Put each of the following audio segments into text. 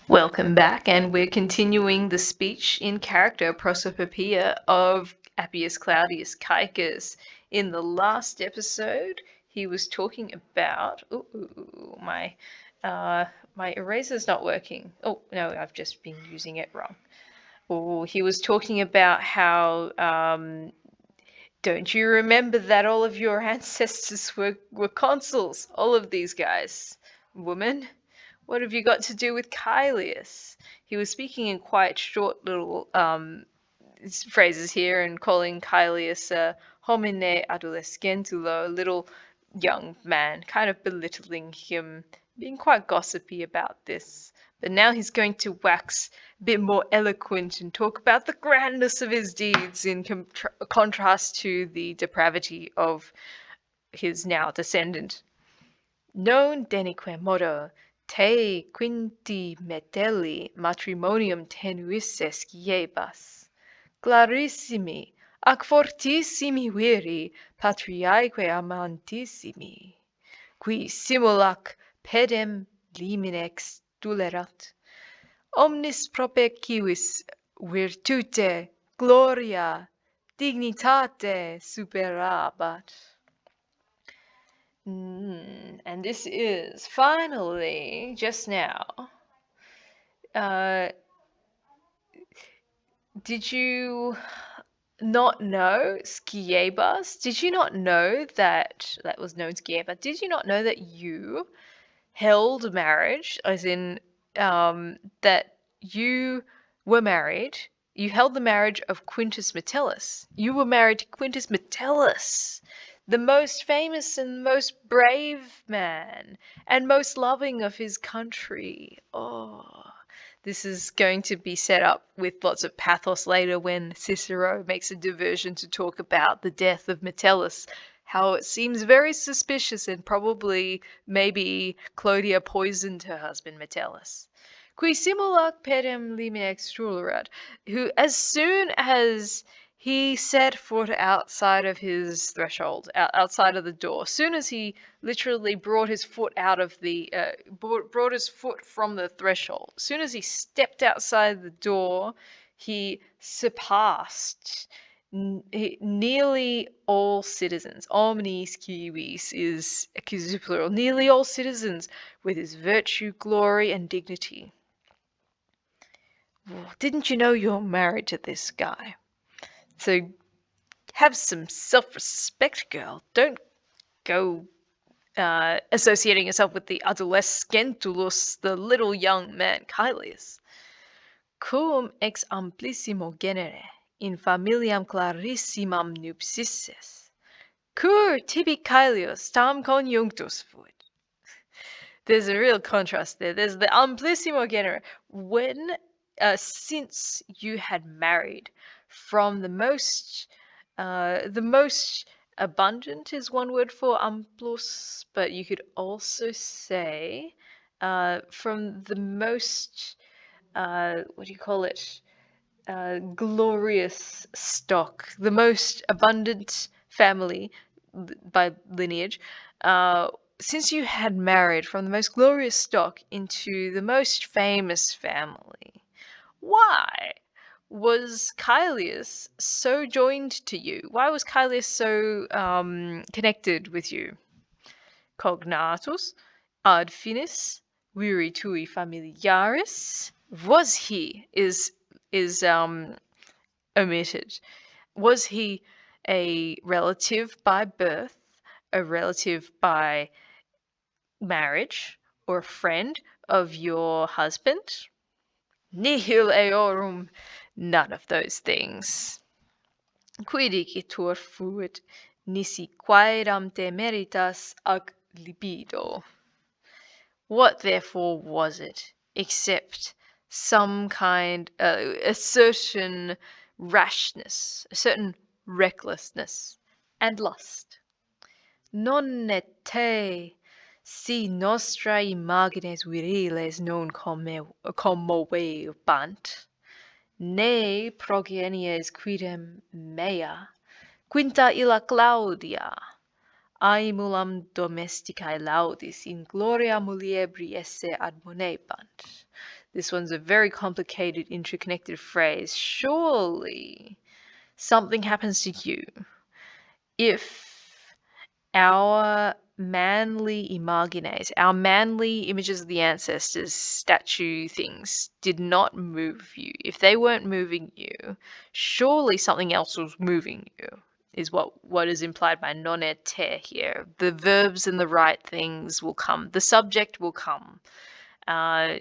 Welcome back, and we're continuing the speech in character prosopopoeia of Appius Claudius Caecus. In the last episode, he was talking about. My eraser's not working. Oh no, I've just been using it wrong. Oh, he was talking about how. Don't you remember that all of your ancestors were consuls? All of these guys, woman. What have you got to do with Caelius? He was speaking in quite short little phrases here and calling Caelius a homine adolescentulo, a little young man, kind of belittling him, being quite gossipy about this. But now he's going to wax a bit more eloquent and talk about the grandness of his deeds in contrast to the depravity of his now descendant. Non denique modo te quinti metelli matrimonium tenuisse sciebas, clarissimi, ac fortissimi viri patriaeque amantissimi, qui simulac pedem liminex dulerat, omnis propecivis virtute, gloria, dignitate superabat. And this is finally just now. Did you not know Sciebas? Did you not know that was known Scieba? Did you not know that you held marriage, as in that you were married? You held the marriage of Quintus Metellus. You were married to Quintus Metellus, the most famous and most brave man and most loving of his country. Oh, this is going to be set up with lots of pathos later when Cicero makes a diversion to talk about the death of Metellus, how it seems very suspicious and probably maybe Clodia poisoned her husband Metellus. Qui simulac pedem limine extrulerat, who as soon as he set foot outside of his threshold, outside of the door, as soon as he literally brought his foot out of the, brought his foot from the threshold, as soon as he stepped outside the door, he surpassed nearly all citizens. Omnis civis is accusative plural. Nearly all citizens with his virtue, glory, and dignity. Didn't you know you're married to this guy? So have some self-respect, girl. Don't go associating yourself with the adolescentulus, the little young man, Caelius. Cum ex amplissimo genere, in familiam clarissimam nupsisses, cur tibi Caelius tam conjunctus fuit. There's a real contrast there. There's the amplissimo genere. When, since you had married from the most abundant is one word for amplus, but you could also say from the most, what do you call it? Glorious stock, the most abundant family by lineage. Since you had married from the most glorious stock into the most famous family, why was Caelius so joined to you? Why was Caelius so connected with you? Cognatus ad finis viri tui familiaris. Was he is omitted. Was he a relative by birth, a relative by marriage, or a friend of your husband? Nihil eorum, none of those things. Quidicitur fuit nisi quaedam te meritas ac libido. What therefore was it, except some kind, a certain rashness, a certain recklessness, and lust? Non et te si nostra imagines viriles non commovebant, ne progenies quidem mea, quinta illa Claudia, Aemulam domesticae laudis in gloria muliebri esse admonebant. This one's a very complicated, interconnected phrase. Surely something happens to you if our manly imagines, our manly images of the ancestors, statue things, did not move you. If they weren't moving you, surely something else was moving you, is what is implied by non et te here. The verbs and the right things will come. The subject will come.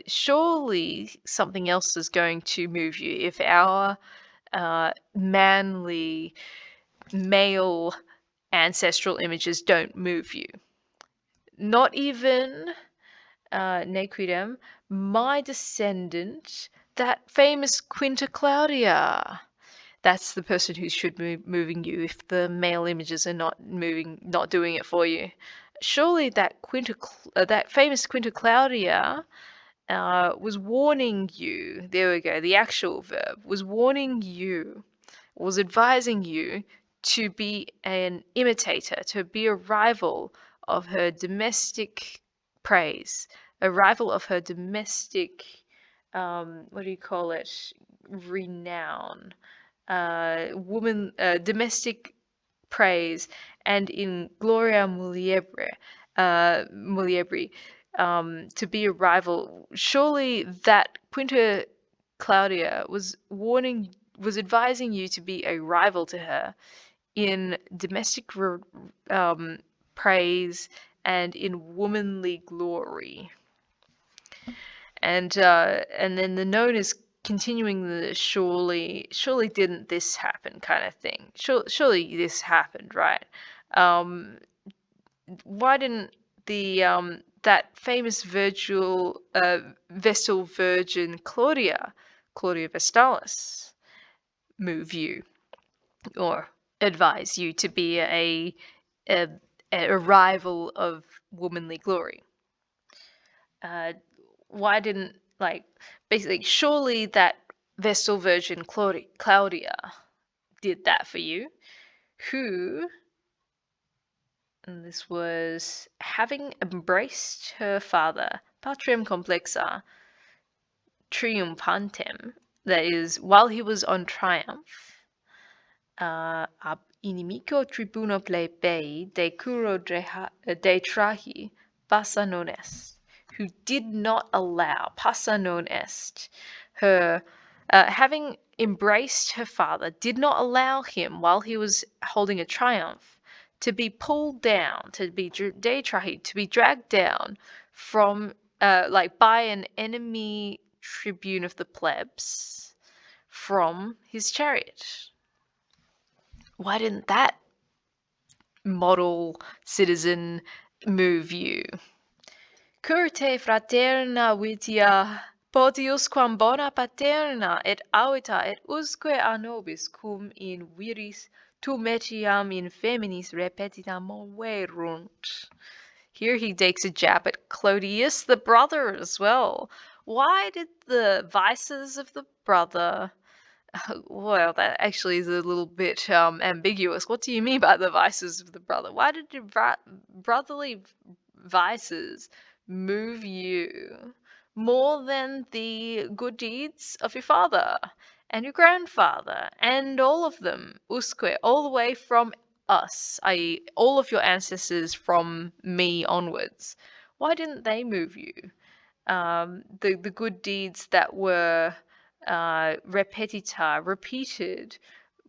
Surely something else is going to move you if our manly male ancestral images don't move you. Not even nequidem, my descendant, that famous Quinta Claudia. That's the person who should be moving you if the male images are not doing it for you. Surely that that famous Quinta Claudia was warning you. There we go. The actual verb was warning you, was advising you to be an imitator, to be a rival of her domestic praise, a rival of her domestic, what do you call it? Renown, domestic praise, and in Gloria Muliebri, to be a rival. Surely that Quinta Claudia was advising you to be a rival to her in domestic praise and in womanly glory. And then the note is continuing the surely didn't this happen kind of thing. Surely this happened, right? Why didn't the that famous Vestal Virgin Claudia Vestalis move you or advise you to be a rival of womanly glory? Why didn't, basically, surely that Vestal Virgin Claudia did that for you, who, and this was having embraced her father, patrium complexa triumphantem, that is, while he was on triumph, ab inimico tribuno plebei de curo de trahi passa non est, who did not allow, passa non est, her, having embraced her father, did not allow him, while he was holding a triumph, to be pulled down, to be detrahi, to be dragged down from, by an enemy tribune of the plebs from his chariot. Why didn't that model citizen move you? Curte fraterna vitia potius quam bona paterna et avita et usque a nobis cum in viris tum etiam in feminis repetita moverunt. Here he takes a jab at Clodius the brother as well. Why did the vices of the brother... Well, that actually is a little bit ambiguous. What do you mean by the vices of the brother? Why did your brotherly vices move you more than the good deeds of your father and your grandfather and all of them, usque, all the way from us, i.e. all of your ancestors from me onwards? Why didn't they move you? The good deeds that were repetita, repeated.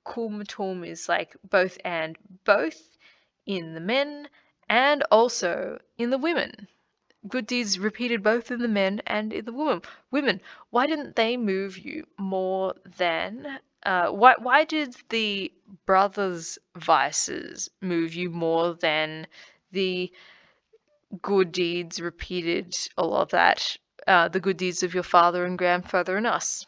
Cum tum is like both and, both in the men and also in the women. Good deeds repeated both in the men and in the women. Why didn't they move you more than... why did the brothers' vices move you more than the good deeds repeated, all of that, the good deeds of your father and grandfather and us?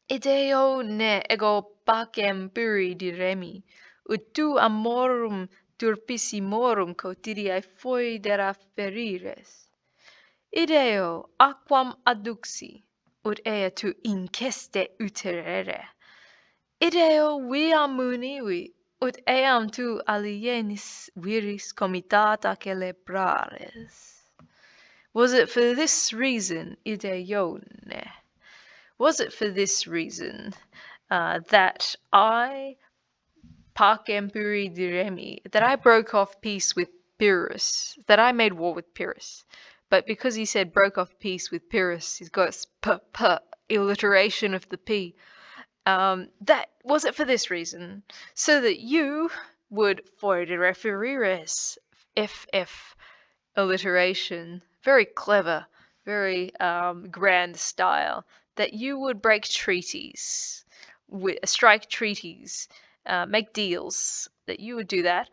Ideo ne ego pacem puri diremi, ut tu amorum turpissimorum quotidiae foedera ferires. Ideo aquam adduxi, ut ea tu inceste uterere. Ideo via munivi, Ut eam tu alienis viris comitata celebrares. Was it for this reason, ideione? Was it for this reason that I, pacem puri diremi, that I broke off peace with Pyrrhus, that I made war with Pyrrhus? But because he said broke off peace with Pyrrhus, he's got alliteration of the P. That was it for this reason, so that you would foide referires, FF alliteration, very clever, very grand style, that you would break treaties, strike treaties, make deals, that you would do that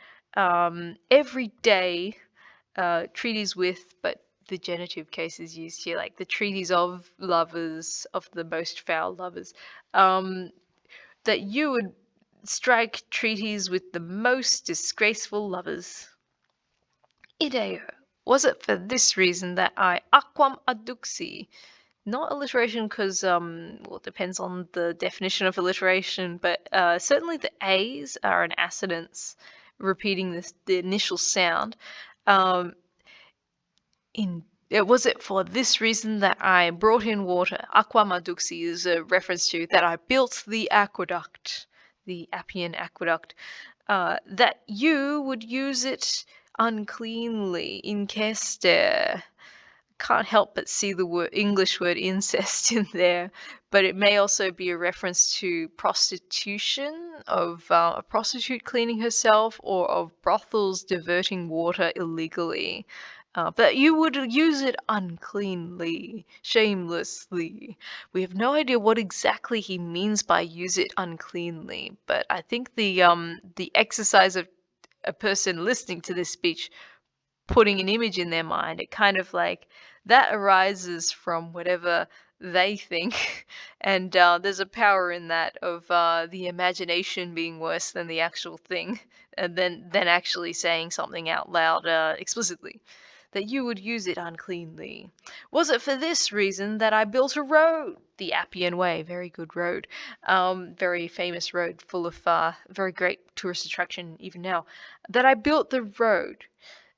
every day, treaties with, but the genitive case is used here, like the treaties of lovers, of the most foul lovers, that you would strike treaties with the most disgraceful lovers. Ideo, was it for this reason that I aquam adduxi? Not alliteration because, well, it depends on the definition of alliteration, but certainly the A's are an assonance, repeating the initial sound. Was it for this reason that I brought in water? Aquam adduxi is a reference to that I built the aqueduct, the Appian aqueduct, that you would use it uncleanly, inceste. Can't help but see the English word incest in there, but it may also be a reference to prostitution, of a prostitute cleaning herself, or of brothels diverting water illegally. But you would use it uncleanly, shamelessly. We have no idea what exactly he means by use it uncleanly, but I think the exercise of a person listening to this speech putting an image in their mind, it kind of like that arises from whatever they think, and there's a power in that of the imagination being worse than the actual thing, and then actually saying something out loud explicitly, that you would use it uncleanly. Was it for this reason that I built a road, the Appian Way, very good road, very famous road, full of very great tourist attraction even now, that I built the road,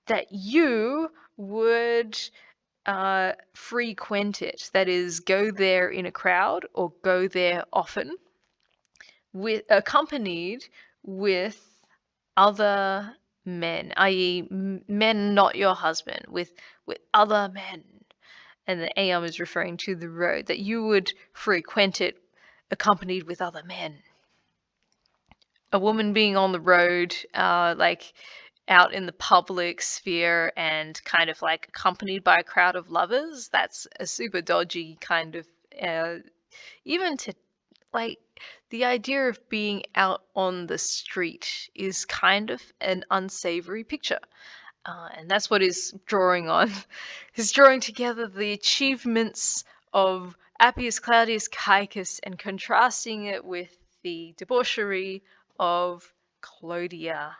that you would frequent it, that is, go there in a crowd or go there often, accompanied with other men, i.e., men not your husband, with other men. And the Aeon is referring to the road, that you would frequent it accompanied with other men. A woman being on the road, like out in the public sphere and kind of like accompanied by a crowd of lovers, that's a super dodgy kind of, even to like the idea of being out on the street is kind of an unsavory picture. And that's what is drawing on. Is drawing together the achievements of Appius Claudius Caecus and contrasting it with the debauchery of Clodia.